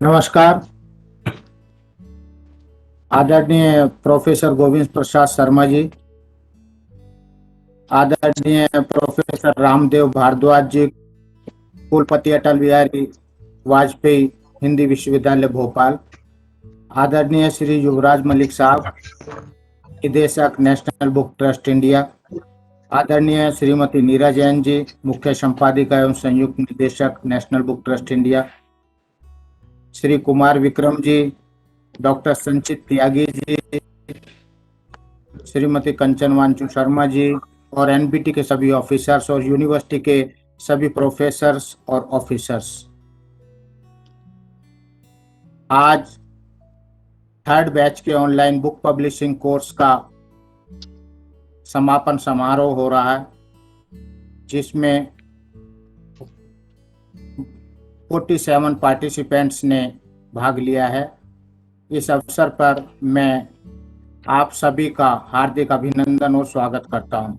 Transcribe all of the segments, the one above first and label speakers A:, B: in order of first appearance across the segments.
A: नमस्कार। आदरणीय प्रोफेसर गोविंद प्रसाद शर्मा जी, आदरणीय प्रोफेसर रामदेव भारद्वाज जी, कुलपति अटल बिहारी वाजपेयी हिंदी विश्वविद्यालय भोपाल, आदरणीय श्री युवराज मलिक साहब, निदेशक नेशनल बुक ट्रस्ट इंडिया, आदरणीय श्रीमती नीरा जैन जी, मुख्य संपादिका एवं संयुक्त निदेशक National Book Trust India, Shri Kumar Vikram ji, doctor Sanchit Tyagi जी, श्रीमती कंचन वांचू शर्मा जी और एनबीटी के सभी ऑफिसर्स और यूनिवर्सिटी के सभी प्रोफेसर्स और ऑफिसर्स, आज थर्ड बैच के ऑनलाइन बुक पब्लिशिंग कोर्स का समापन समारोह हो रहा है, जिसमें 47 पार्टिसिपेंट्स ने भाग लिया है। इस अवसर पर मैं आप सभी का हार्दिक अभिनंदन और स्वागत करता हूं।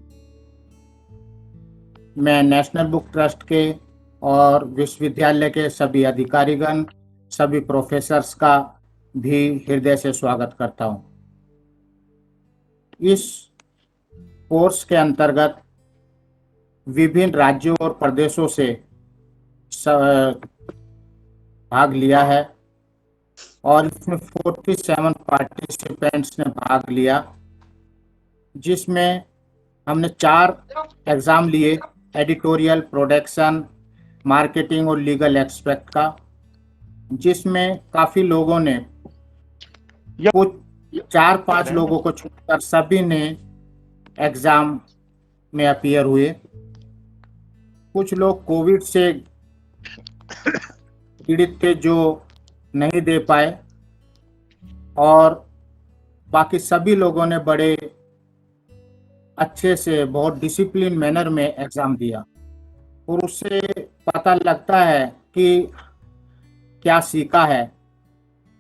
A: मैं नेशनल बुक ट्रस्ट के और विश्वविद्यालय के सभी अधिकारीगण, सभी प्रोफेसर्स का भी हृदय से स्वागत करता हूं। इस कोर्स के अंतर्गत विभिन्न राज्यों और प्रदेशों से भाग लिया है और इसमें 47 पार्टिसिपेंट्स ने भाग लिया, जिसमें हमने 4 एग्जाम लिए: एडिटोरियल, प्रोडक्शन, मार्केटिंग और लीगल एक्सपेक्ट का, जिसमें काफी लोगों ने, कुछ 4-5 लोगों को छोड़कर सभी ने एग्जाम में अपीयर हुए। कुछ लोग कोविड से पीड़ित थे जो नहीं दे पाए, और बाकी सभी लोगों ने बड़े अच्छे से, बहुत डिसिप्लिन मैनर में एग्जाम दिया, और उससे पता लगता है कि क्या सीखा है।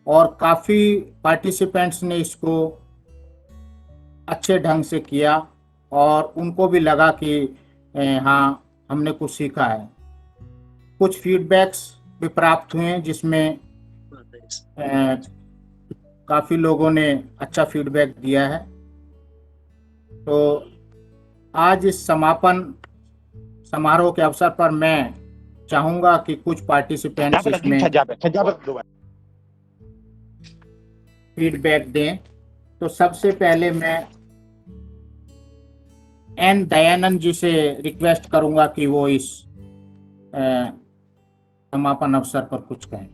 A: और काफी पार्टिसिपेंट्स ने इसको अच्छे ढंग से किया और उनको भी लगा कि हाँ, हमने कुछ सीखा है। कुछ फीडबैक्स भी प्राप्त हुए जिसमें काफी लोगों ने अच्छा फीडबैक दिया है। तो आज इस समापन समारोह के अवसर पर मैं चाहूंगा कि कुछ पार्टिसिपेंट्स इसमें फीडबैक दें। तो सबसे पहले मैं एन दयानंद जी से रिक्वेस्ट करूंगा कि वो इस समापन अवसर पर कुछ कहें।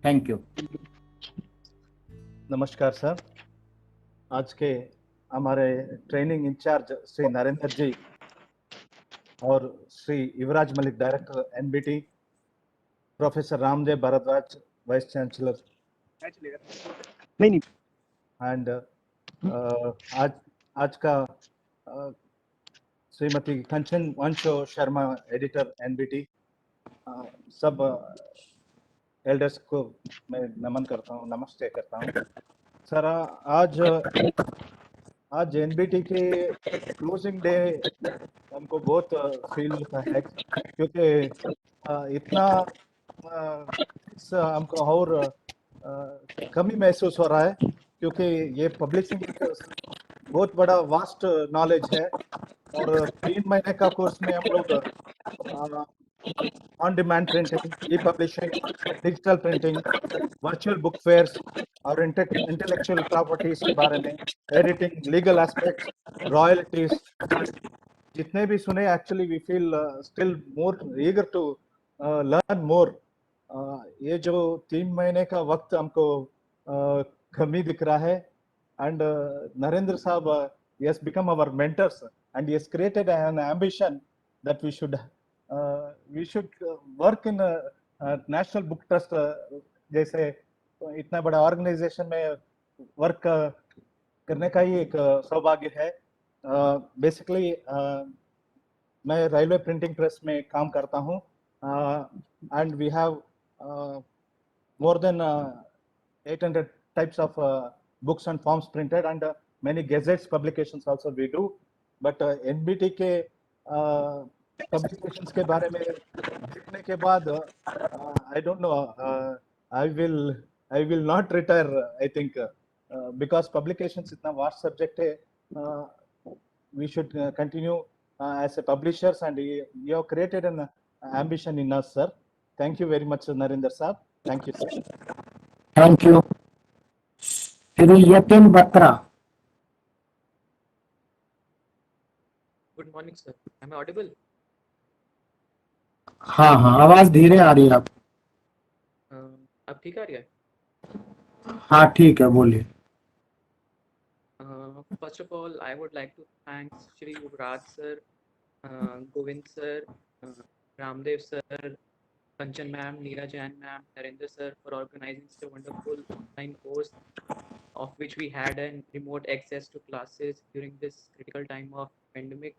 A: Thank you.
B: नमस्कार सर। आज के हमारे ट्रेनिंग इंचार्ज श्री नरेंद्र जी और Shri Yuvraj Malik, director NBT, professor Ramdev Bharadwaj, vice chancellor, and आज का श्रीमती कंचन वांचू शर्मा, एडिटर एनबीटी, सब एल्डर्स को मैं नमन करता हूँ, नमस्ते करता हूँ। सर, आज एनबीटी के क्लोजिंग डे हमको बहुत फील होता है, क्योंकि इतना हमको और कमी महसूस हो रहा है, क्योंकि ये पब्लिशिंग बहुत बड़ा वास्ट नॉलेज है, और 3 महीने का कोर्स में हम लोग on demand printing, e publishing, digital printing, virtual book fairs और इंटेलेक्चुअल प्रॉपर्टीज के बारे में, एडिटिंग, लीगल एस्पेक्ट्स, रॉयल्टीज, जितने भी सुने, actually we feel still more eager to learn more. ये जो 3 महीने का वक्त हमको कमी दिख रहा है, एंड नरेंद्र साहब he has become our mentors and he has created an ambition that we should work in national book trust जैसे इतना बड़ा ऑर्गेनाइजेशन में वर्क करने का ही एक सौभाग्य है। बेसिकली मैं रेलवे प्रिंटिंग प्रेस में काम करता हूँ, and we have more than 800 types of books and forms printed, and many gazettes publications also we do. But NBT के publications के बारे में देखने के बाद I don't know, I will not retire. I think because publications इतना vast subject है. We should continue as a publishers, and you have created an ambition in us, sir. Thank you very much, Narendra sir. Thank you, sir.
A: Thank you. Shri Yatin Batra.
C: Good morning, sir. Am I audible?
A: हाँ हाँ, आवाज धीरे आ रही है आप.
C: अब ठीक आ रही है?
A: हाँ ठीक है, बोलिए.
C: First of all, I would like to thank Shri Yuvraj sir, Govind sir, uh, Ramdev sir, Kanchan ma'am, Neera Jain ma'am, Narendra sir for organizing such a wonderful online course of which we had a remote access to classes during this critical time of pandemic.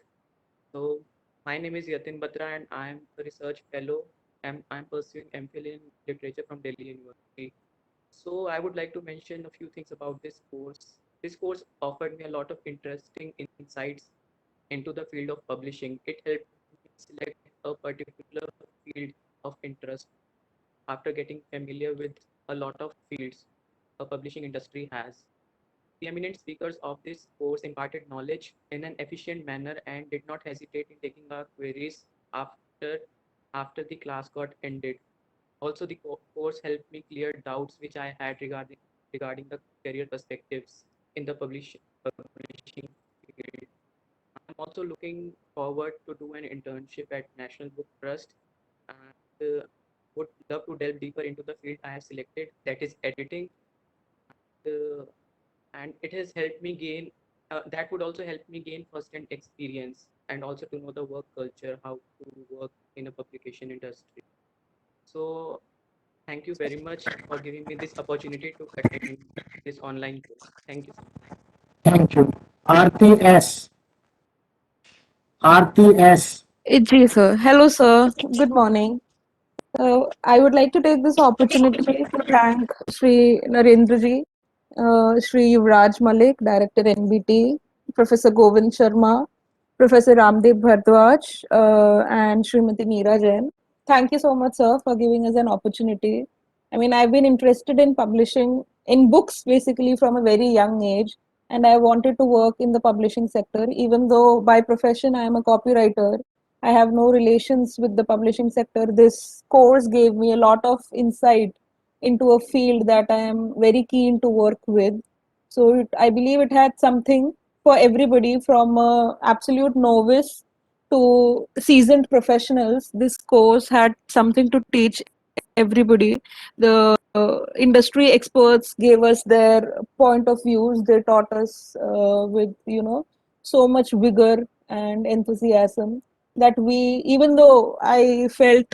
C: So my name is Yatin Batra and I am a research fellow. I'm pursuing MPhil in literature from Delhi University. So I would like to mention a few things about this course. This course offered me a lot of interesting insights into the field of publishing. It helped me select a particular field of interest after getting familiar with a lot of fields a publishing industry has. The eminent speakers of this course imparted knowledge in an efficient manner and did not hesitate in taking our queries after after the class got ended. Also, the course helped me clear doubts which I had regarding the career perspectives in the publishing field. I'm also looking forward to do an internship at National Book Trust and would love to delve deeper into the field I have selected, that is editing. Uh, and it has helped me gain that would also help me gain first-hand experience and also to know the work culture, how to work in a publication industry. So thank you very much for giving me this opportunity to attend this online course. Thank you.
A: Thank you. Aarti S. Aarti S.
D: Ji, sir. Hello, sir. Good morning. I would like to take this opportunity to thank Sri Narendra ji, Sri Yuvraj Malik, Director NBT, Professor Govind Sharma, Professor Ramdev Bhardwaj, and Srimati Neera Jain. Thank you so much, sir, for giving us an opportunity. I mean, I've been interested in publishing in books basically from a very young age, and I wanted to work in the publishing sector, even though by profession I am a copywriter. I have no relations with the publishing sector. This course gave me a lot of insight into a field that I am very keen to work with. So I believe it had something for everybody from absolute novice to seasoned professionals. This course had something to teach everybody. The industry experts gave us their point of views. They taught us with so much vigor and enthusiasm that we, even though I felt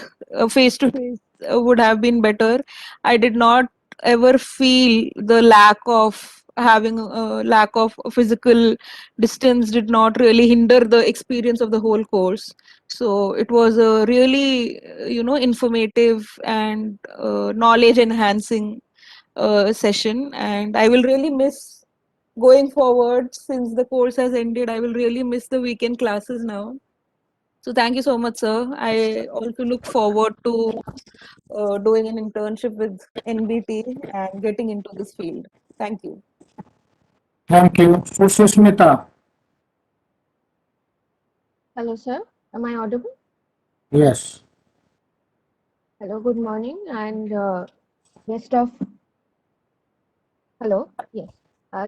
D: face to face would have been better, I did not ever feel the lack of having a lack of physical distance did not really hinder the experience of the whole course. So it was a really informative and knowledge enhancing session, and I will really miss going forward. Since the course has ended, I will really miss the weekend classes now. So thank you so much, sir. I also look forward to doing an internship with NBT and getting into this field. Thank you.
A: Thank you. Sushmita.
E: Hello, sir. Am I audible?
A: Yes.
E: Hello, good morning, and best of. Hello, yes.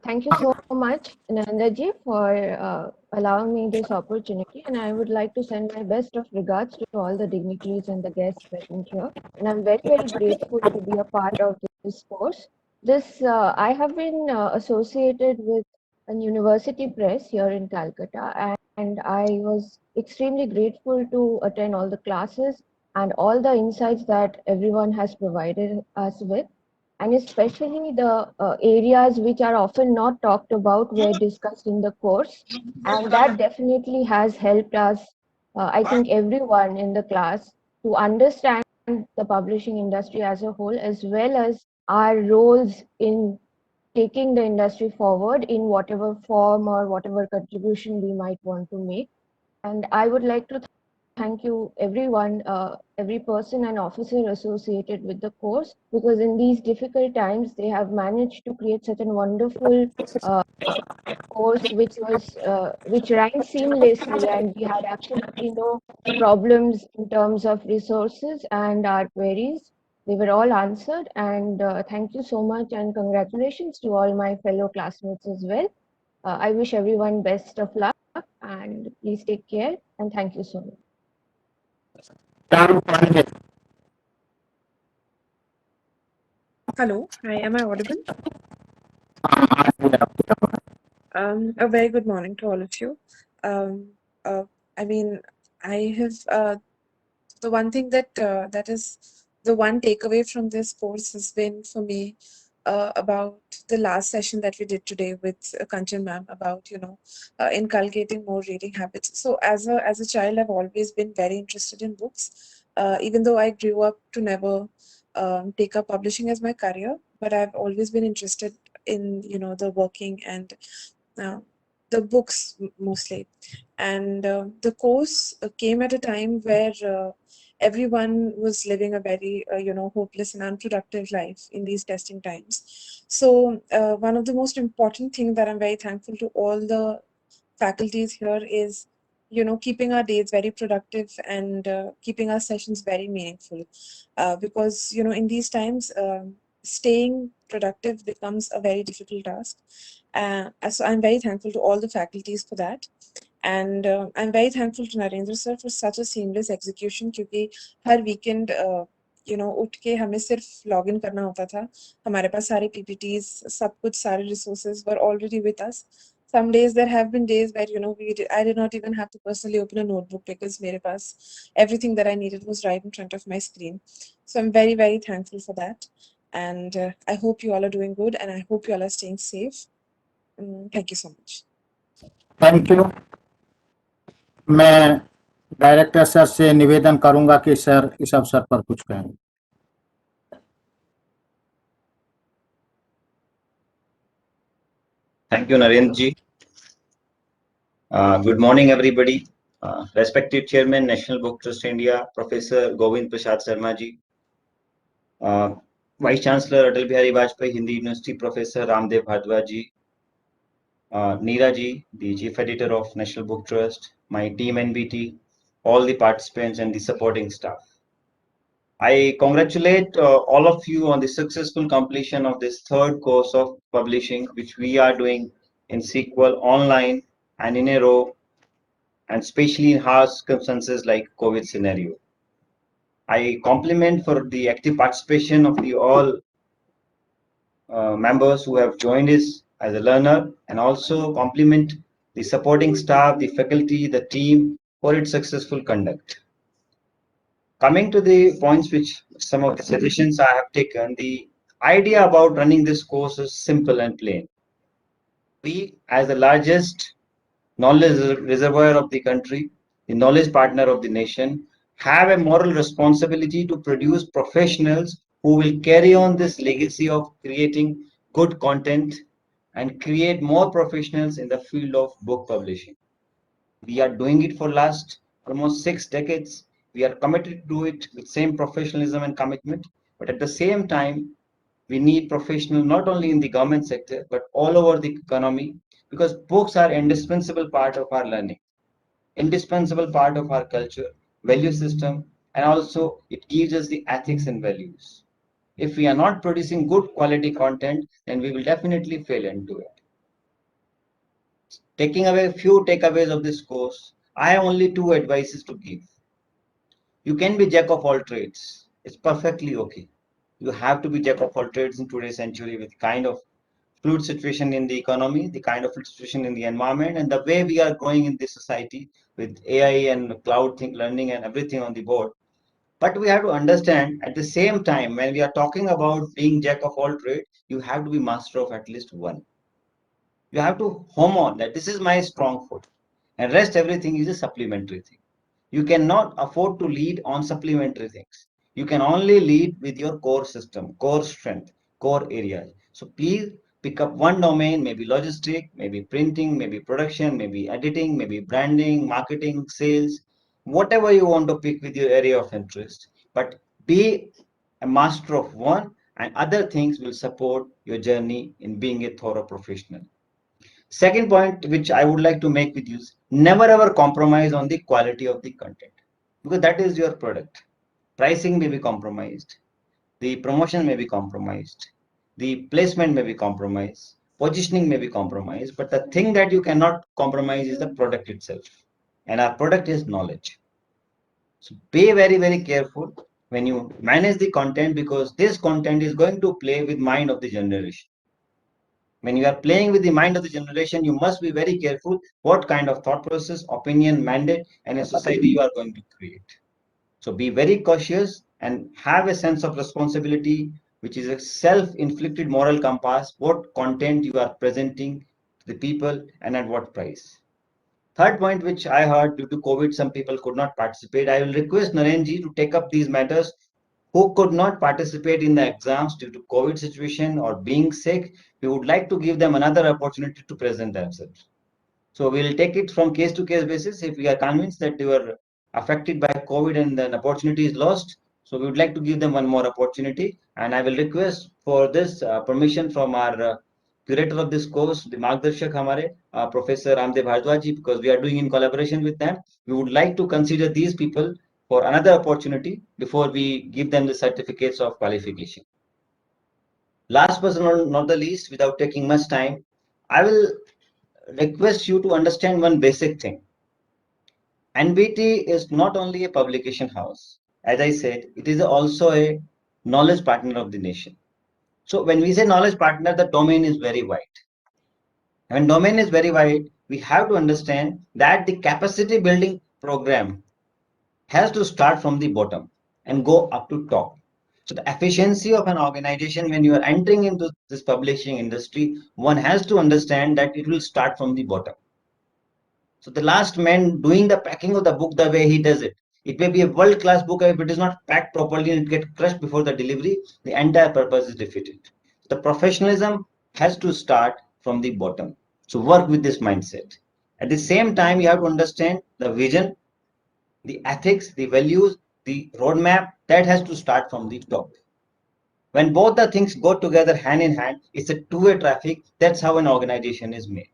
E: Thank you so much, Nandaji, for allowing me this opportunity. And I would like to send my best of regards to all the dignitaries and the guests present here. And I'm very, very grateful to be a part of this course. I have been associated with an university press here in Calcutta, and I was extremely grateful to attend all the classes and all the insights that everyone has provided us with, and especially the areas which are often not talked about were discussed in the course, and that definitely has helped us, I think everyone in the class, to understand the publishing industry as a whole, as well as our roles in taking the industry forward in whatever form or whatever contribution we might want to make. And I would like to thank you everyone, every person and officer associated with the course, because in these difficult times they have managed to create such a wonderful course which ran seamlessly, and we had absolutely no problems in terms of resources, and our queries, they were all answered. And thank you so much, and congratulations to all my fellow classmates as well. I wish everyone best of luck, and please take care, and thank you so much.
F: Hello, hi, am I audible? A very good morning to all of you. Um, uh, I mean, I have the one thing that is the one takeaway from this course has been for me about the last session that we did today with Kanchan ma'am about inculcating more reading habits. So as a child, I've always been very interested in books, even though I grew up to never take up publishing as my career, but I've always been interested in the working and uh, the books mostly. And the course came at a time where everyone was living a very hopeless and unproductive life in these testing times. So one of the most important things that I'm very thankful to all the faculties here is keeping our days very productive and keeping our sessions very meaningful, because in these times staying productive becomes a very difficult task. So I'm very thankful to all the faculties for that. And I'm very thankful to Narendra sir for such a seamless execution, क्योंकि हर weekend उठ के हमें सिर्फ log in करना होता था, हमारे पास सारे PPTs, सब कुछ, सारे resources were already with us. Some days there have been days where I did not even have to personally open a notebook because मेरे पास everything that I needed was right in front of my screen. So I'm very, very thankful for that. And I hope you all are doing good, and I hope you all are staying safe. Thank you so much.
A: Thank you. मैं director sir से निवेदन करूंगा कि sir इस अवसर पर कुछ कहें।
G: Thank you, Narendra ji. Good morning, everybody. Respected Chairman, National Book Trust India, Professor Govind Prasad Sharma ji, Vice Chancellor Atal Bihari Vajpayee Hindi University, Professor Ramdev Bhardwaj ji, Neera ji, the Chief Editor of National Book Trust, my team NBT, all the participants and the supporting staff. I congratulate all of you on the successful completion of this third course of publishing, which we are doing in SQL online and in a row, and especially in harsh circumstances like COVID scenario. I compliment for the active participation of the all members who have joined us as a learner, and also compliment the supporting staff, the faculty, the team for its successful conduct. Coming to the points which some of the suggestions I have taken, the idea about running this course is simple and plain. We, as the largest knowledge reservoir of the country, the knowledge partner of the nation, have a moral responsibility to produce professionals who will carry on this legacy of creating good content and create more professionals in the field of book publishing. We are doing it for last almost 6 decades. We are committed to do it with same professionalism and commitment, but at the same time, we need professionals not only in the government sector, but all over the economy, because books are indispensable part of our learning, indispensable part of our culture, value system, and also it gives us the ethics and values. If we are not producing good quality content, then we will definitely fail into it. Taking away a few takeaways of this course, I have only 2 advices to give. You can be jack of all trades. It's perfectly okay. You have to be jack of all trades in today's century with kind of fluid situation in the economy, the kind of fluid situation in the environment, and the way we are growing in this society with AI and cloud learning and everything on the board. But we have to understand at the same time, when we are talking about being jack of all trades, you have to be master of at least one. You have to home on that this is my strong foot, and rest everything is a supplementary thing. You cannot afford to lead on supplementary things. You can only lead with your core system, core strength, core areas. So please pick up one domain, maybe logistic, maybe printing, maybe production, maybe editing, maybe branding, marketing, sales, whatever you want to pick with your area of interest, but be a master of one, and other things will support your journey in being a thorough professional. Second point, which I would like to make with you, is never ever compromise on the quality of the content, because that is your product. Pricing may be compromised, the promotion may be compromised, the placement may be compromised, positioning may be compromised, but the thing that you cannot compromise is the product itself. And our product is knowledge. So be very, very careful when you manage the content, because this content is going to play with mind of the generation. When you are playing with the mind of the generation, you must be very careful what kind of thought process, opinion, mandate, and a society you are going to create. So be very cautious and have a sense of responsibility, which is a self-inflicted moral compass, what content you are presenting to the people and at what price. Third point, which I heard, due to COVID, some people could not participate. I will request Narenji to take up these matters. Who could not participate in the exams due to COVID situation or being sick, we would like to give them another opportunity to present themselves. So we'll take it from case to case basis. If we are convinced that they were affected by COVID and an opportunity is lost, so we would like to give them one more opportunity. And I will request for this permission from our curator of this course, the Margdarshak Hamare, Professor Ramdev Bhardwaj ji, because we are doing in collaboration with them. We would like to consider these people for another opportunity before we give them the certificates of qualification. Last but not the least, without taking much time, I will request you to understand one basic thing. NBT is not only a publication house. As I said, it is also a knowledge partner of the nation. So when we say knowledge partner, the domain is very wide. When domain is very wide, we have to understand that the capacity building program has to start from the bottom and go up to top. So the efficiency of an organization, when you are entering into this publishing industry, one has to understand that it will start from the bottom. So the last man doing the packing of the book the way he does it, it may be a world-class book. If it is not packed properly and it gets crushed before the delivery, the entire purpose is defeated. The professionalism has to start from the bottom. So work with this mindset. At the same time, you have to understand the vision, the ethics, the values, the roadmap, that has to start from the top. When both the things go together hand in hand, it's a two-way traffic. That's how an organization is made.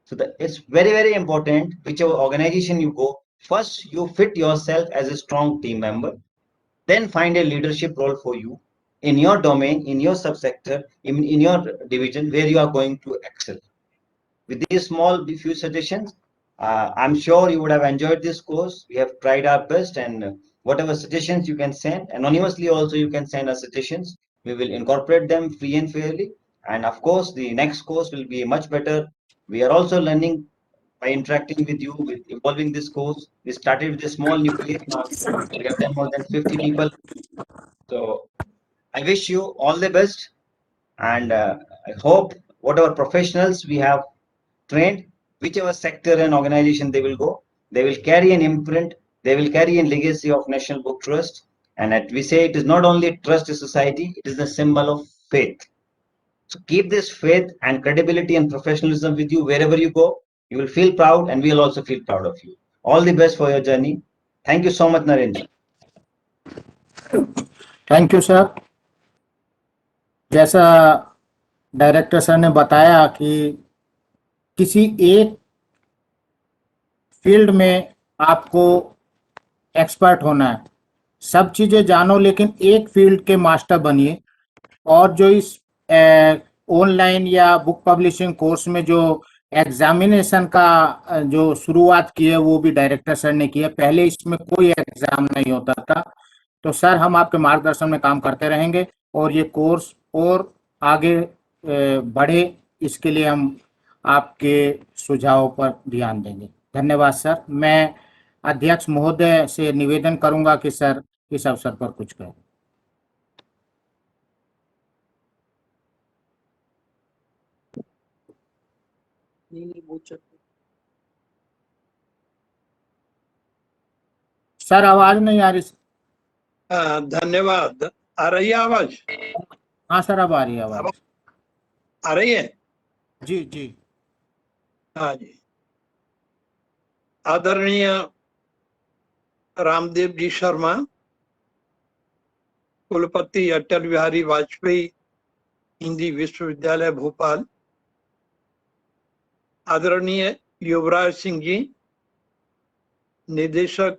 G: So it's very, very important, whichever organization you go, first you fit yourself as a strong team member, then find a leadership role for you in your domain, in your subsector, in your division where you are going to excel. With these small few suggestions, I'm sure you would have enjoyed this course. We have tried our best, and whatever suggestions you can send, anonymously also you can send us suggestions. We will incorporate them free and fairly. And of course, the next course will be much better. We are also learning by interacting with you, with evolving this course. We started with a small nucleus. Now we have done more than 50 people. So I wish you all the best. And I hope whatever professionals we have trained, whichever sector and organization they will go, they will carry an imprint, they will carry a legacy of National Book Trust. And we say it is not only trust to society, it is the symbol of faith. So keep this faith and credibility and professionalism with you wherever you go. You will feel proud, and we will also feel proud of you. All the best for your journey. Thank you so much, Narenji.
A: Thank you sir. जैसा director sir ने बताया कि किसी एक field में आपको expert होना है, सब चीज़ें जानो लेकिन एक फील्ड के मास्टर बनिए। और जो इस ऑनलाइन या बुक पब्लिशिंग कोर्स में जो एग्जामिनेशन का जो शुरुआत की है वो भी डायरेक्टर सर ने की है। पहले इसमें कोई एग्जाम नहीं होता था। तो सर हम आपके मार्गदर्शन में काम करते रहेंगे और ये कोर्स और आगे बढ़े, इसके लिए हम आपके सुझावों पर ध्यान देंगे। धन्यवाद सर। मैं अध्यक्ष महोदय से निवेदन करूंगा कि सर इस अवसर पर कुछ कहें।
C: नहीं बोल सकते।
A: सर आवाज नहीं आ रही।
H: धन्यवाद। आ रही है आवाज?
A: हाँ सर अब आ रही है आवाज।
H: आ रही है?
A: जी जी।
H: हाँ जी। आदरणीय रामदेव जी शर्मा, कुलपति अटल बिहारी वाजपेयी हिंदी विश्वविद्यालय भोपाल, आदरणीय युवराज सिंह जी, निदेशक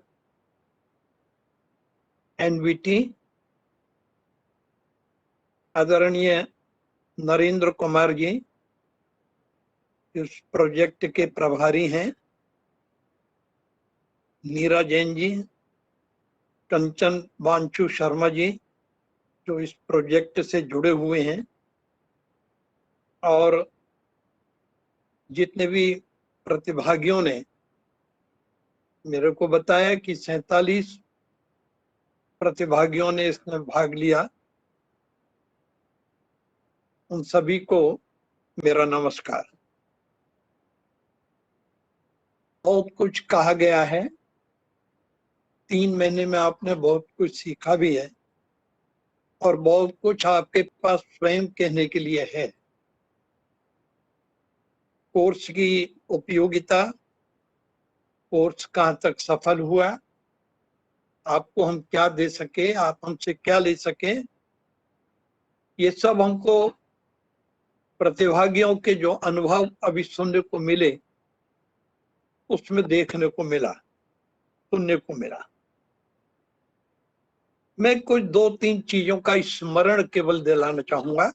H: एनबीटी, आदरणीय नरेंद्र कुमार जी, इस प्रोजेक्ट के प्रभारी हैं, नीरा जैन जी, कंचन वांचू शर्मा जी, जो इस प्रोजेक्ट से जुड़े हुए हैं, और जितने भी प्रतिभागियों ने मेरे को बताया कि 47 प्रतिभागियों ने इसमें भाग लिया, उन सभी को मेरा नमस्कार। बहुत कुछ कहा गया है, 3 महीने में आपने बहुत कुछ सीखा भी है और बहुत कुछ आपके पास स्वयं कहने के लिए है। कोर्स की उपयोगिता, कोर्स कहाँ तक सफल हुआ, आपको हम क्या दे सके, आप हमसे क्या ले सके, ये सब हमको प्रतिभागियों के जो अनुभव अभी सुनने को मिले उसमें देखने को मिला, सुनने को मिला। मैं कुछ 2-3 चीजों का स्मरण केवल दिलाना चाहूंगा,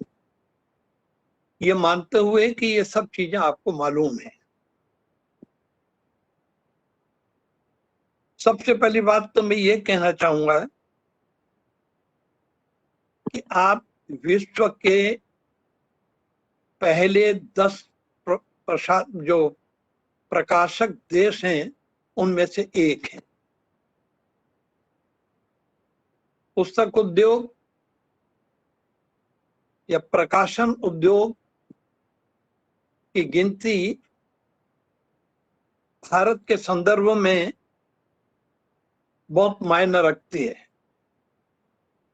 H: ये मानते हुए कि ये सब चीजें आपको मालूम है। सबसे पहली बात तो मैं ये कहना चाहूंगा कि आप विश्व के पहले 10 जो प्रकाशक देश हैं उनमें से एक है। पुस्तक उद्योग या प्रकाशन उद्योग की गिनती भारत के संदर्भ में बहुत मायने रखती है।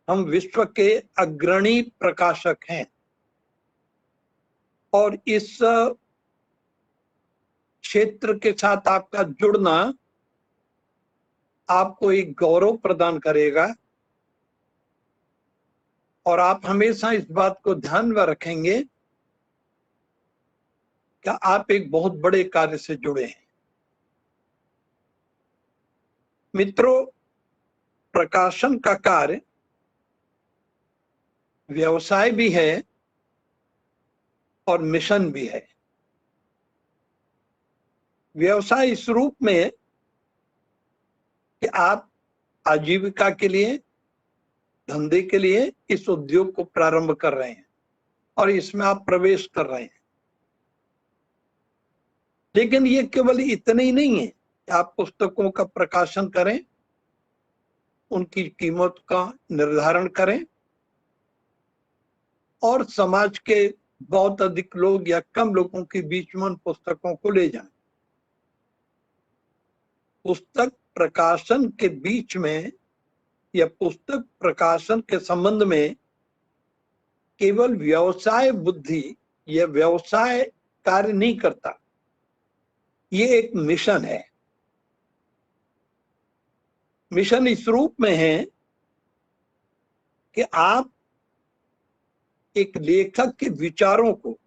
H: हम विश्व के अग्रणी प्रकाशक हैं और इस क्षेत्र के साथ आपका जुड़ना आपको एक गौरव प्रदान करेगा और आप हमेशा इस बात को ध्यान में रखेंगे कि आप एक बहुत बड़े कार्य से जुड़े हैं। मित्रों, प्रकाशन का कार्य व्यवसाय भी है और मिशन भी है। व्यवसाय इस रूप में कि आप आजीविका के लिए, धंधे के लिए इस उद्योग को प्रारंभ कर रहे हैं और इसमें आप प्रवेश कर रहे हैं। लेकिन ये केवल इतना ही नहीं है कि आप पुस्तकों का प्रकाशन करें, उनकी कीमत का निर्धारण करें और समाज के बहुत अधिक लोग या कम लोगों के बीच में उन पुस्तकों को ले जाएं। पुस्तक प्रकाशन के बीच में या पुस्तक प्रकाशन के संबंध में केवल व्यवसाय बुद्धि या व्यवसाय कार्य नहीं करता, ये एक मिशन है। मिशन इस रूप में है कि आप एक लेखक के विचारों को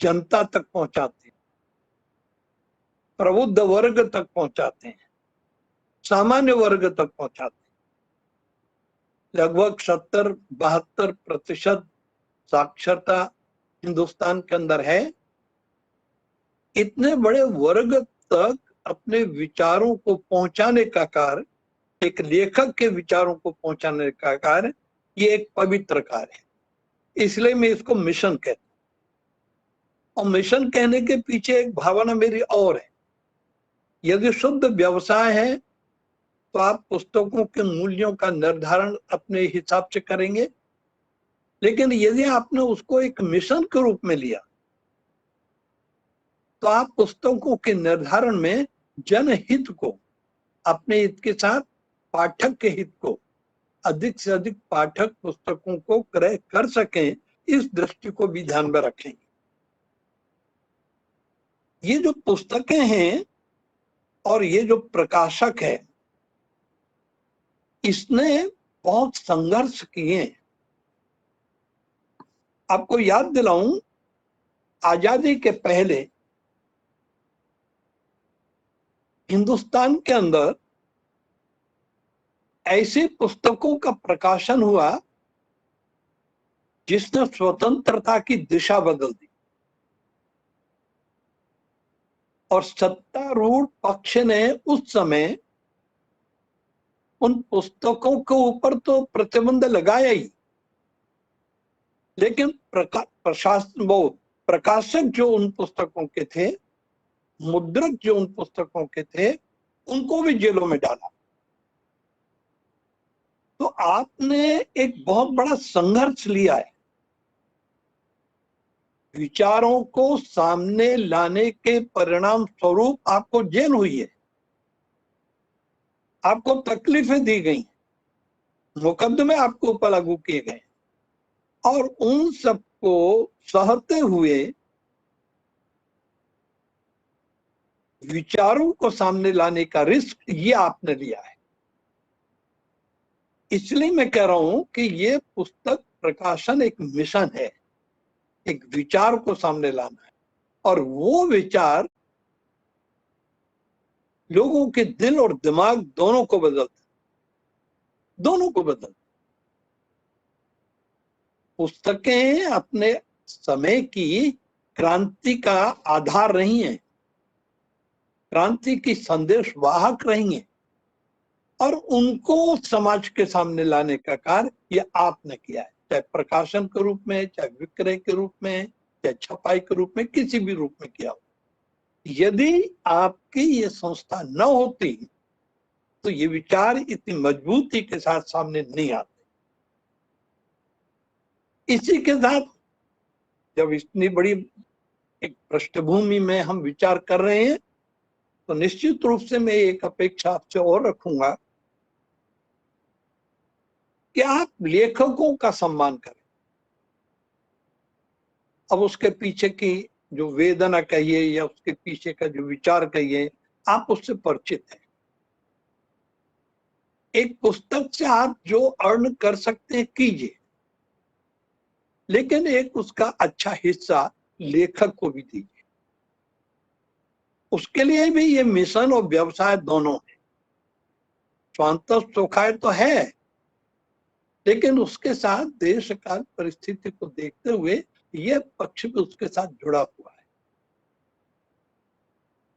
H: जनता तक पहुंचाते हैं, प्रबुद्ध वर्ग तक पहुंचाते हैं, सामान्य वर्ग तक पहुंचाते हैं। लगभग 70-72% साक्षरता हिंदुस्तान के अंदर है। इतने बड़े वर्ग तक अपने विचारों को पहुंचाने का कार्य, एक लेखक के विचारों को पहुंचाने का कार्य, ये एक पवित्र कार्य है। इसलिए मैं इसको मिशन कहता हूं। और मिशन कहने के पीछे एक भावना मेरी और है। यदि शुद्ध व्यवसाय है तो आप पुस्तकों के मूल्यों का निर्धारण अपने हिसाब से करेंगे, लेकिन यदि आपने उसको एक मिशन के रूप में लिया तो आप पुस्तकों के निर्धारण में जनहित को, अपने हित के साथ पाठक के हित को, अधिक से अधिक पाठक पुस्तकों को क्रय कर सकें, इस दृष्टि को भी ध्यान में रखेंगे। ये जो पुस्तकें हैं और ये जो प्रकाशक है इसने बहुत संघर्ष किए। आपको याद दिलाऊं, आजादी के पहले हिंदुस्तान के अंदर ऐसी पुस्तकों का प्रकाशन हुआ जिसने स्वतंत्रता की दिशा बदल दी, और सत्तारूढ़ पक्ष ने उस समय उन पुस्तकों के ऊपर तो प्रतिबंध लगाया ही, लेकिन प्रकाशक जो उन पुस्तकों के थे, मुद्रक जो उन पुस्तकों के थे, उनको भी जेलों में डाला। तो आपने एक बहुत बड़ा संघर्ष लिया है। विचारों को सामने लाने के परिणाम स्वरूप आपको जेल हुई है, आपको तकलीफें दी गई, मुकदमे आपको ऊपर लागू किए गए, और उन सबको सहते हुए विचारों को सामने लाने का रिस्क ये आपने लिया है। इसलिए मैं कह रहा हूं कि ये पुस्तक प्रकाशन एक मिशन है, एक विचार को सामने लाना है, और वो विचार लोगों के दिल और दिमाग दोनों को बदलता, दोनों को बदलता। पुस्तकें अपने समय की क्रांति का आधार रही हैं, क्रांति की संदेश वाहक रही हैं, और उनको समाज के सामने लाने का कार्य ये आपने किया है, चाहे प्रकाशन के रूप में, चाहे विक्रय के रूप में, चाहे छपाई के रूप में, किसी भी रूप में किया हो। यदि आपकी ये संस्था न होती तो ये विचार इतनी मजबूती के साथ सामने नहीं आते। इसी के साथ जब इतनी बड़ी एक पृष्ठभूमि में हम विचार कर रहे हैं, तो निश्चित रूप से मैं एक अपेक्षा आपसे और रखूंगा कि आप लेखकों का सम्मान करें। अब उसके पीछे की जो वेदना कहिए या उसके पीछे का जो विचार कहिए, आप उससे परिचित हैं। एक पुस्तक से आप जो अर्न कर सकते हैं कीजिए, लेकिन एक उसका अच्छा हिस्सा लेखक को भी दीजिए। उसके लिए भी ये मिशन और व्यवसाय दोनों है। स्वांत सुखाय तो है, लेकिन उसके साथ देश काल परिस्थिति को देखते हुए ये पक्ष भी उसके साथ जुड़ा हुआ है।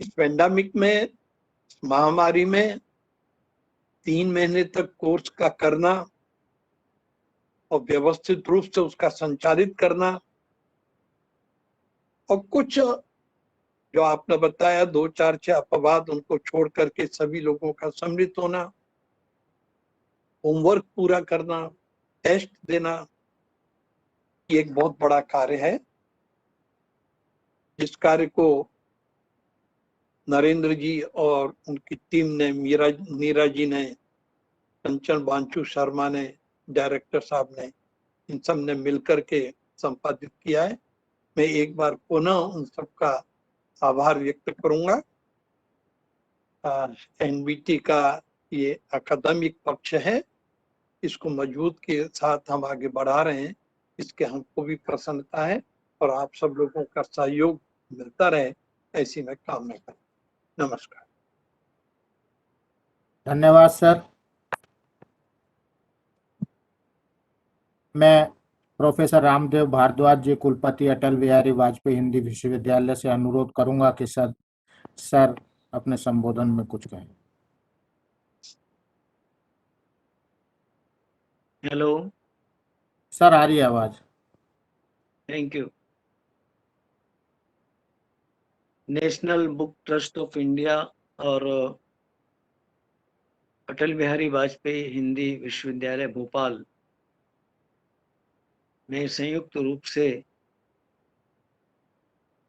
H: इस पेंडेमिक में, इस महामारी में 3 महीने तक कोर्स का करना और व्यवस्थित रूप से उसका संचालित करना, और कुछ जो आपने बताया 2-4-6 अपवाद, उनको छोड़ करके सभी लोगों का सम्मिलित होना, होमवर्क पूरा करना, टेस्ट देना, ये एक बहुत बड़ा कार्य है। जिस कार्य को नरेंद्र जी और उनकी टीम ने, नीरा जी ने, कंचन बांचू शर्मा ने, डायरेक्टर साहब ने, इन सब ने मिलकर के संपादित किया है। मैं एक बार पुनः उन सबका आभार व्यक्त करूंगा। एनबीटी का ये अकादमिक पक्ष है, इसको मजबूत के साथ हम आगे बढ़ा रहे हैं, इसके हमको भी प्रसन्नता है, और आप सब लोगों का सहयोग मिलता रहे, ऐसी मैं कामना करता हूं। नमस्कार।
A: धन्यवाद सर। मैं प्रोफेसर रामदेव भारद्वाज जी, कुलपति अटल बिहारी वाजपेयी हिंदी विश्वविद्यालय से अनुरोध करूंगा कि सर अपने संबोधन में कुछ कहें।
I: हेलो,
A: सर आ रही है आवाज?
I: Thank you. National Book trust of India और अटल बिहारी वाजपेयी हिंदी विश्वविद्यालय भोपाल ने संयुक्त रूप से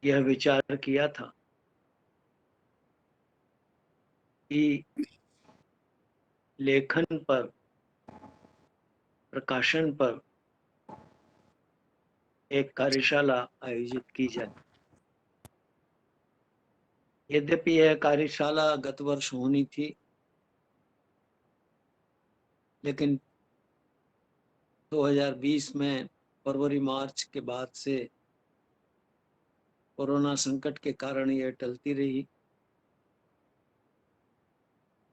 I: यह विचार किया था कि लेखन पर, प्रकाशन पर एक कार्यशाला आयोजित की जाए। यद्यपि यह कार्यशाला गत वर्ष होनी थी, लेकिन 2020 में फरवरी मार्च के बाद से कोरोना संकट के कारण यह टलती रही।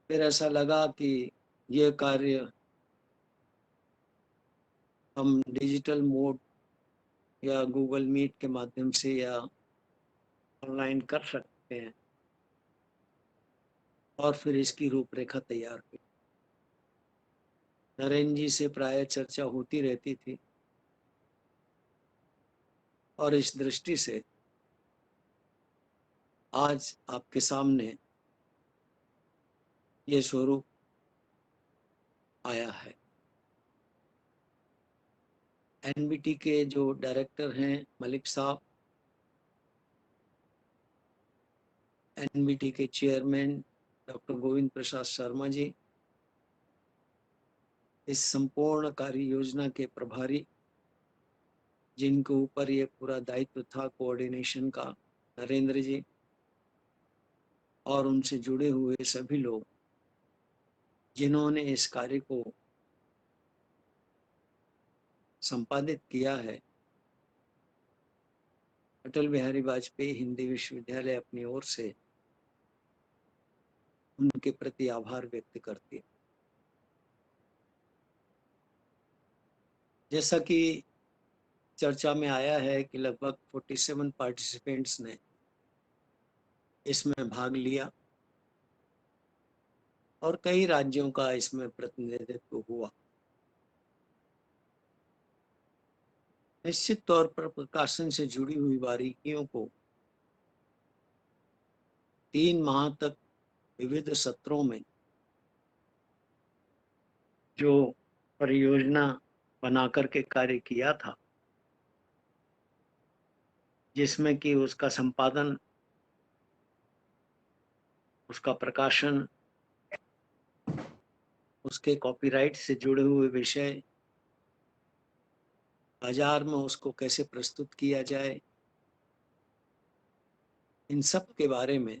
I: फिर ऐसा लगा कि यह कार्य हम डिजिटल मोड या गूगल मीट के माध्यम से या ऑनलाइन कर सकते हैं, और फिर इसकी रूपरेखा तैयार हुई। नरेंद्र जी से प्राय चर्चा होती रहती थी, और इस दृष्टि से आज आपके सामने ये स्वरूप आया है। एनबीटी के जो डायरेक्टर हैं मलिक साहब, एनबीटी के चेयरमैन डॉक्टर गोविंद प्रसाद शर्मा जी, इस संपूर्ण कार्य योजना के प्रभारी जिनके ऊपर ये पूरा दायित्व था कोऑर्डिनेशन का, नरेंद्र जी, और उनसे जुड़े हुए सभी लोग जिन्होंने इस कार्य को संपादित किया है। अटल बिहारी वाजपेयी हिंदी विश्वविद्यालय अपनी ओर से उनके प्रति आभार व्यक्त करती है। जैसा कि चर्चा में आया है कि लगभग 47 पार्टिसिपेंट्स ने इसमें भाग लिया और कई राज्यों का इसमें प्रतिनिधित्व हुआ। निश्चित तौर पर प्रकाशन से जुड़ी हुई बारीकियों को 3 माह तक विविध सत्रों में जो परियोजना बना करके कार्य किया था, जिसमें कि उसका संपादन, उसका प्रकाशन, उसके कॉपीराइट से जुड़े हुए विषय, बाजार में उसको कैसे प्रस्तुत किया जाए, इन सब के बारे में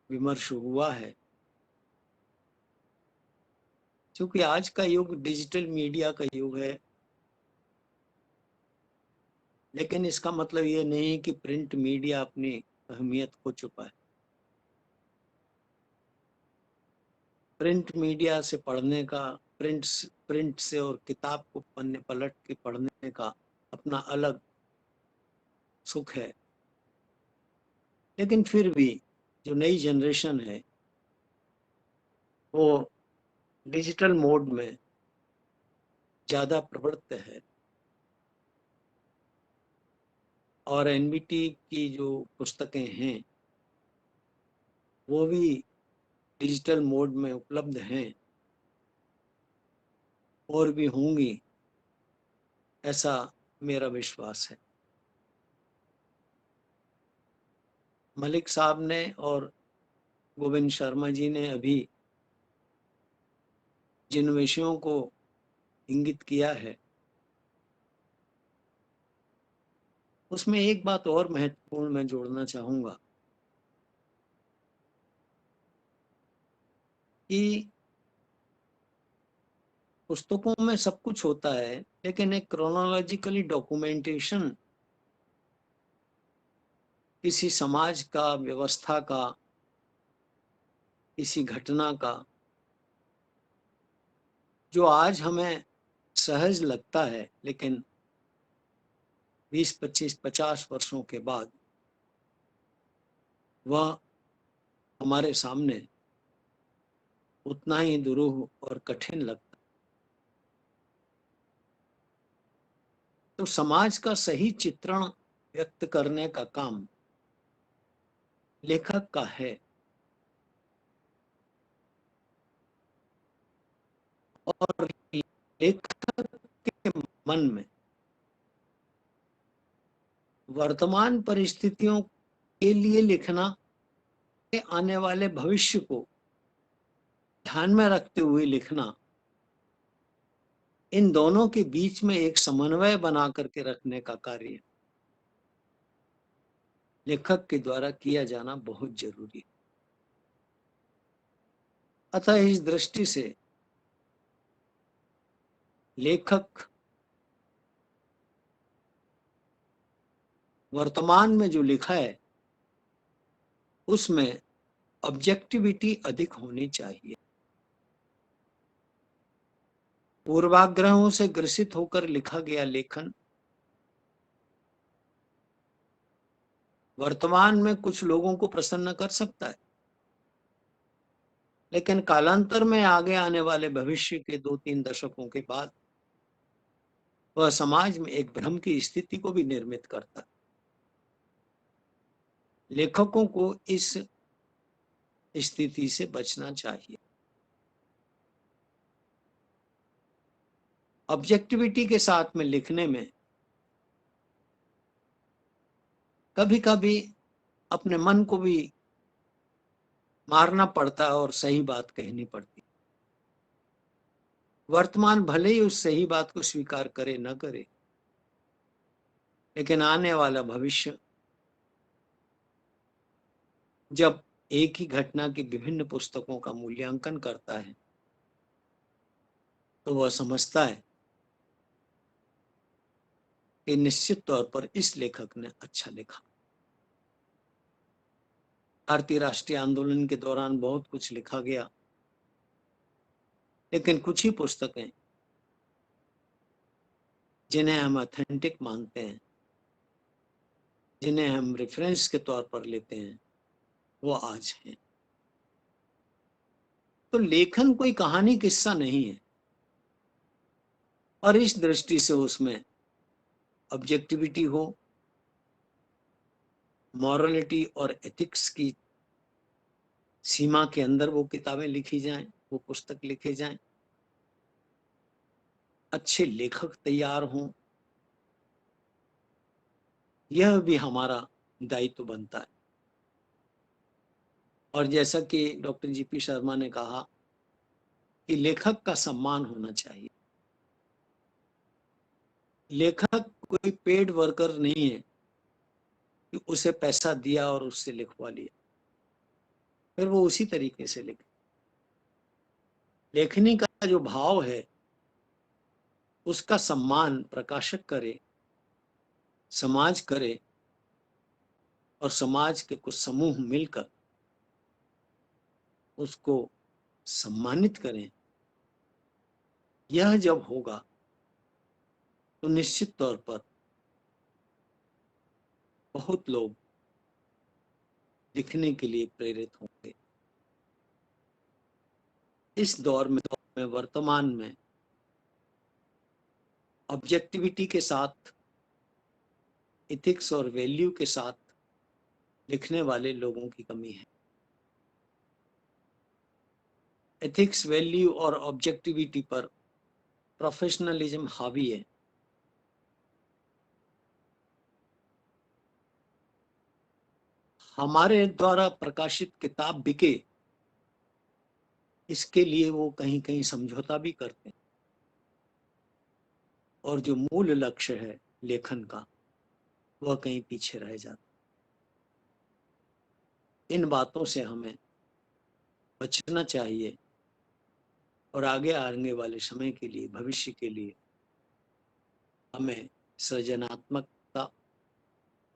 I: विमर्श हुआ है। क्योंकि आज का युग डिजिटल मीडिया का युग है, लेकिन इसका मतलब ये नहीं कि प्रिंट मीडिया अपनी अहमियत खो चुका है। प्रिंट मीडिया से पढ़ने का, प्रिंट से और किताब को पन्ने पलट के पढ़ने का अपना अलग सुख है, लेकिन फिर भी जो नई जनरेशन है वो डिजिटल मोड में ज्यादा प्रवृत्त है, और एनबीटी की जो पुस्तकें हैं वो भी डिजिटल मोड में उपलब्ध हैं और भी होंगी, ऐसा मेरा विश्वास है। मलिक साहब ने और गोविंद शर्मा जी ने अभी जिन विषयों को इंगित किया है, उसमें एक बात और महत्वपूर्ण मैं जोड़ना चाहूंगा कि पुस्तकों में सब कुछ होता है, लेकिन एक क्रोनोलॉजिकली डॉक्यूमेंटेशन किसी समाज का, व्यवस्था का, किसी घटना का, जो आज हमें सहज लगता है, लेकिन 20, 25, 50 वर्षों के बाद वह हमारे सामने उतना ही दुरूह और कठिन लगता है। तो समाज का सही चित्रण व्यक्त करने का काम लेखक का है, और लेखक के मन में वर्तमान परिस्थितियों के लिए लिखना, आने वाले भविष्य को ध्यान में रखते हुए लिखना, इन दोनों के बीच में एक समन्वय बना करके रखने का कार्य लेखक के द्वारा किया जाना बहुत जरूरी है। अतः इस दृष्टि से लेखक वर्तमान में जो लिखा है उसमें ऑब्जेक्टिविटी अधिक होनी चाहिए। पूर्वाग्रहों से ग्रसित होकर लिखा गया लेखन वर्तमान में कुछ लोगों को प्रसन्न कर सकता है, लेकिन कालांतर में आगे आने वाले भविष्य के 2-3 दशकों के बाद वह समाज में एक भ्रम की स्थिति को भी निर्मित करता है। लेखकों को इस स्थिति से बचना चाहिए। ऑब्जेक्टिविटी के साथ में लिखने में कभी कभी अपने मन को भी मारना पड़ता है और सही बात कहनी पड़ती। वर्तमान भले ही उस सही बात को स्वीकार करे न करे, लेकिन आने वाला भविष्य जब एक ही घटना की विभिन्न पुस्तकों का मूल्यांकन करता है तो वह समझता है कि निश्चित तौर पर इस लेखक ने अच्छा लिखा। भारतीय राष्ट्रीय आंदोलन के दौरान बहुत कुछ लिखा गया, लेकिन कुछ ही पुस्तकें जिन्हें हम ऑथेंटिक मानते हैं, जिन्हें हम रेफरेंस के तौर पर लेते हैं, वो आज हैं। तो लेखन कोई कहानी किस्सा नहीं है, और इस दृष्टि से उसमें ऑब्जेक्टिविटी हो, मॉरलिटी और एथिक्स की सीमा के अंदर वो किताबें लिखी जाएं, वो पुस्तक लिखे जाएं, अच्छे लेखक तैयार हों, यह भी हमारा दायित्व बनता है। और जैसा कि डॉक्टर जीपी शर्मा ने कहा कि लेखक का सम्मान होना चाहिए। लेखक कोई पेड वर्कर नहीं है कि उसे पैसा दिया और उससे लिखवा लिया, फिर वो उसी तरीके से लिखे। लेखनी का जो भाव है उसका सम्मान प्रकाशक करे, समाज करे, और समाज के कुछ समूह मिलकर उसको सम्मानित करें। यह जब होगा तो निश्चित तौर पर बहुत लोग लिखने के लिए प्रेरित होंगे। इस दौर में वर्तमान में ऑब्जेक्टिविटी के साथ, एथिक्स और वैल्यू के साथ लिखने वाले लोगों की कमी है। एथिक्स, वैल्यू और ऑब्जेक्टिविटी पर प्रोफेशनलिज्म हावी है। हमारे द्वारा प्रकाशित किताब बिके, इसके लिए वो कहीं कहीं समझौता भी करते हैं, और जो मूल लक्ष्य है लेखन का वह कहीं पीछे रह जाता। इन बातों से हमें बचना चाहिए, और आगे आने वाले समय के लिए, भविष्य के लिए हमें सृजनात्मकता,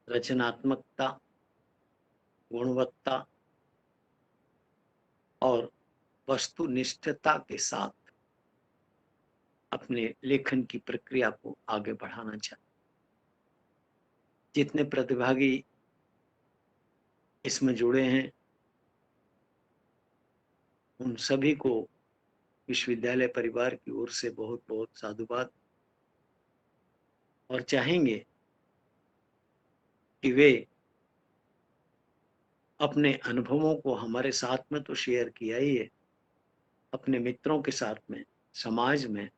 I: रचनात्मकता, गुणवत्ता और वस्तुनिष्ठता के साथ अपने लेखन की प्रक्रिया को आगे बढ़ाना चाहिए। जितने प्रतिभागी इसमें जुड़े हैं उन सभी को विश्वविद्यालय परिवार की ओर से बहुत बहुत साधुवाद, और चाहेंगे कि वे अपने अनुभवों को हमारे साथ में तो शेयर किया ही है, अपने मित्रों के साथ में, समाज में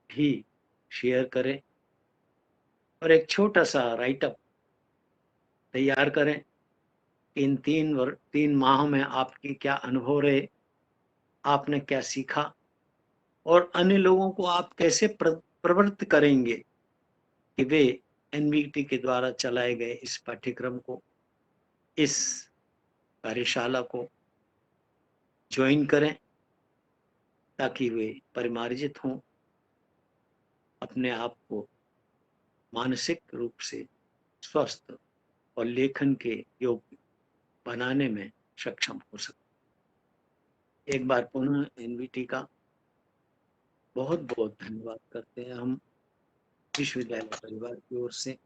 I: भी शेयर करें, और एक छोटा सा राइटअप तैयार करें। इन 3 माह में आपकी क्या अनुभव रहे, आपने क्या सीखा, और अन्य लोगों को आप कैसे प्रवृत्त करेंगे कि वे एनबीटी के द्वारा चलाए गए इस पाठ्यक्रम को, इस कार्यशाला को ज्वाइन करें ताकि वे परिमार्जित हों, अपने आप को मानसिक रूप से स्वस्थ और लेखन के योग्य बनाने में सक्षम हो सके। एक बार पुनः एनबीटी का बहुत बहुत धन्यवाद करते हैं हम विश्वविद्यालय परिवार की ओर से।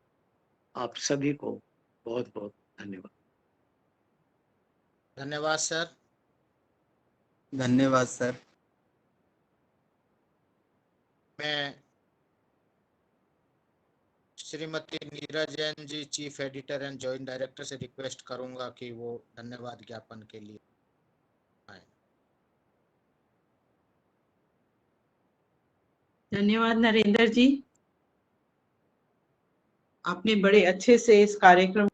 I: आप सभी को बहुत बहुत धन्यवाद।
A: धन्यवाद सर।
J: धन्यवाद सर।
A: मैं Shrimati Neera Jain ji, chief editor and joint director से रिक्वेस्ट करूंगा कि वो धन्यवाद ज्ञापन के लिए आए।
K: धन्यवाद नरेंद्र जी, आपने बड़े अच्छे से इस कार्यक्रम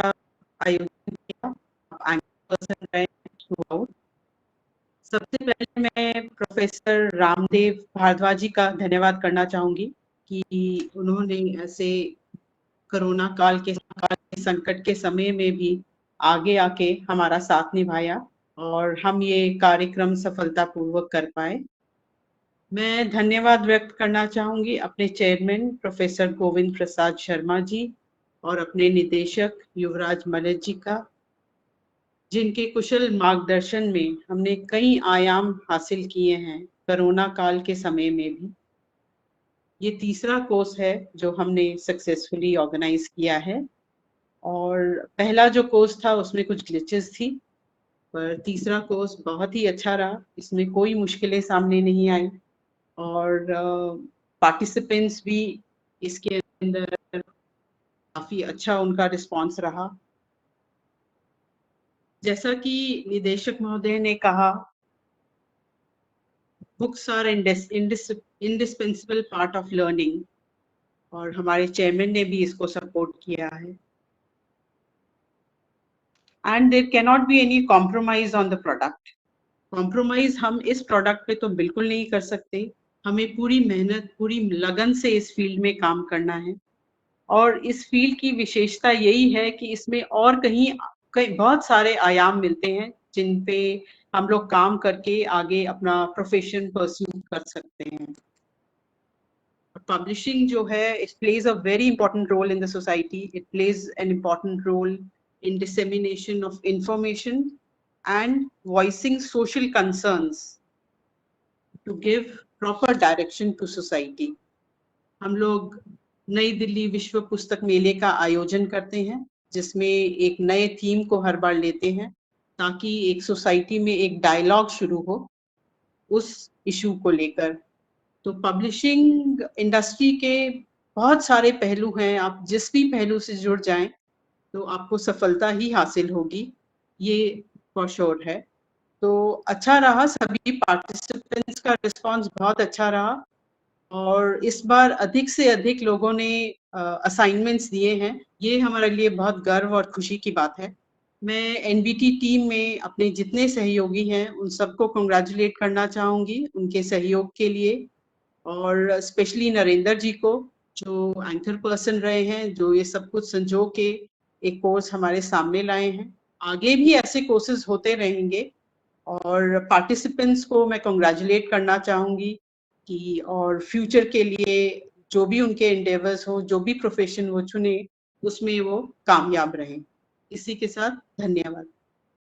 K: का आयोजन किया। आप एंकर पर्सन रहे थ्रूआउट। सबसे पहले मैं प्रोफेसर रामदेव भारद्वाज जी का धन्यवाद करना चाहूंगी कि उन्होंने ऐसे कोरोना काल के संकट के समय में भी आगे आके हमारा साथ निभाया और हम ये कार्यक्रम सफलतापूर्वक कर पाए। मैं धन्यवाद व्यक्त करना चाहूंगी अपने चेयरमैन प्रोफेसर गोविंद प्रसाद शर्मा जी और अपने निदेशक युवराज मलिक जी का, जिनके कुशल मार्गदर्शन में हमने कई आयाम हासिल किए हैं कोरोना काल के समय में भी। ये तीसरा कोर्स है जो हमने सक्सेसफुली ऑर्गेनाइज किया है और पहला जो कोर्स था उसमें कुछ ग्लिचेस थी, पर तीसरा कोर्स बहुत ही अच्छा रहा। इसमें कोई मुश्किलें सामने नहीं आई और पार्टिसिपेंट्स भी इसके अंदर काफी अच्छा उनका रिस्पांस रहा। जैसा कि निदेशक महोदय ने कहा, books are indispensable part of learning और हमारे चेयरमैन ने भी इसको सपोर्ट किया है। And there can not be any compromise on the product. Compromise हम इस प्रोडक्ट पे तो बिल्कुल नहीं कर सकते। हमें पूरी मेहनत, पूरी लगन से इस फील्ड में काम करना है और इस फील्ड की विशेषता यही है कि इसमें और कहीं बहुत सारे आयाम मिलते हैं जिन पे हम लोग काम करके आगे अपना प्रोफेशन परस्यू कर सकते हैं। पब्लिशिंग जो है, it plays a very important role in the society. It plays an important role in dissemination of information and voicing social concerns to give proper direction to society. हम लोग नई दिल्ली विश्व पुस्तक मेले का आयोजन करते हैं जिसमें एक नए थीम को हर बार लेते हैं ताकि एक सोसाइटी में एक डायलॉग शुरू हो उस इशू को लेकर। तो पब्लिशिंग इंडस्ट्री के बहुत सारे पहलू हैं, आप जिस भी पहलू से जुड़ जाएं तो आपको सफलता ही हासिल होगी, ये फॉर श्योर है। तो अच्छा रहा, सभी पार्टिसिपेंट्स का रिस्पांस बहुत अच्छा रहा और इस बार अधिक से अधिक लोगों ने असाइनमेंट्स दिए हैं। ये हमारे लिए बहुत गर्व और खुशी की बात है। मैं एनबीटी टीम में अपने जितने सहयोगी हैं उन सबको कंग्रेचुलेट करना चाहूँगी उनके सहयोग के लिए और स्पेशली नरेंद्र जी को जो एंकर पर्सन रहे हैं, जो ये सब कुछ संजो के एक कोर्स हमारे सामने लाए हैं। आगे भी ऐसे कोर्सेज होते रहेंगे और पार्टिसिपेंट्स को मैं कंग्रेचुलेट करना चाहूँगी कि और फ्यूचर के लिए जो भी उनके एंडेवर्स हो, जो भी प्रोफेशन वो चुने, उसमें वो कामयाब रहें। इसी के साथ धन्यवाद।